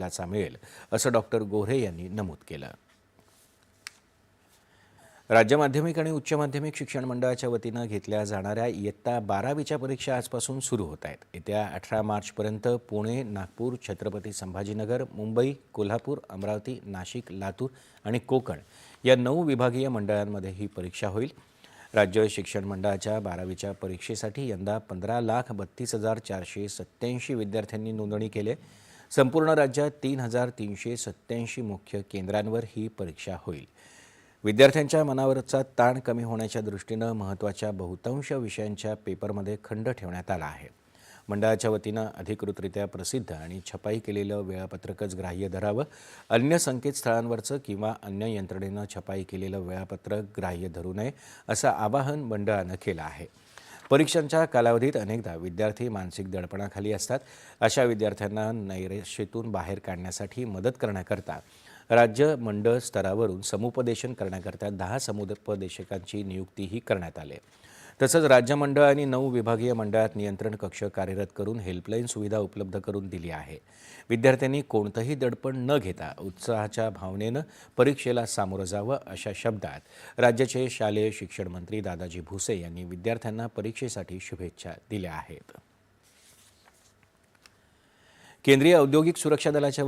दिलासा मिळेल, असं डॉक्टर गोऱ्हे यांनी नमूद केलं. राज्य माध्यमिक आणि उच्च माध्यमिक शिक्षण मंडळाच्या वतीनं घेतल्या जाणाऱ्या इयत्ता 12वीच्या परीक्षा आजपासून सुरू होत आहेत. येत्या 18 मार्चपर्यंत पुणे, नागपूर, छत्रपती संभाजीनगर, मुंबई, कोल्हापूर, अमरावती, नाशिक, लातूर आणि कोकण या 9 विभागीय मंडळांमध्ये ही परीक्षा होईल. राज्य शिक्षण मंडळाच्या 12वीच्या परीक्षेसाठी यंदा 15,32,487 विद्यार्थ्यांनी नोंदणी केली आहे. संपूर्ण राज्यात 3,387 मुख्य केंद्रांवर ही परीक्षा होईल. विद्यार्थ्यांच्या मनावरचा ताण कमी होण्याच्या दृष्टीनं महत्त्वाच्या बहुतांश विषयांच्या पेपरमध्ये खंड ठेवण्यात आला आहे. मंडळाच्या वतीनं अधिकृतरित्या प्रसिद्ध आणि छपाई केलेलं वेळापत्रकच ग्राह्य धरावं, अन्य संकेतस्थळांवरचं किंवा अन्य यंत्रणेनं छपाई केलेलं वेळापत्रक ग्राह्य धरू नये, असं आवाहन मंडळानं केलं आहे. परीक्षांच्या कालावधीत अनेकदा विद्यार्थी मानसिक दडपणाखाली असतात. अशा विद्यार्थ्यांना नैराश्येतून बाहेर काढण्यासाठी मदत करण्याकरता राज्य मंडळ स्तरावरून समुपदेशन करण्याकरता 10 समुपदेशकांची नियुक्तीही करण्यात आली. तसंच राज्य मंडळ आणि 9 विभागीय मंडळात नियंत्रण कक्ष कार्यरत करून हेल्पलाईन सुविधा उपलब्ध करून दिली आहे. विद्यार्थ्यांनी कोणतंही दडपण न घेता उत्साहाच्या भावनेनं परीक्षेला सामोरं जावं, अशा शब्दात राज्याचे शालेय शिक्षण मंत्री दादाजी भुसे यांनी विद्यार्थ्यांना परीक्षेसाठी शुभेच्छा दिल्या आहेत. केंद्रीय औद्योगिक सुरक्षा दलाच्या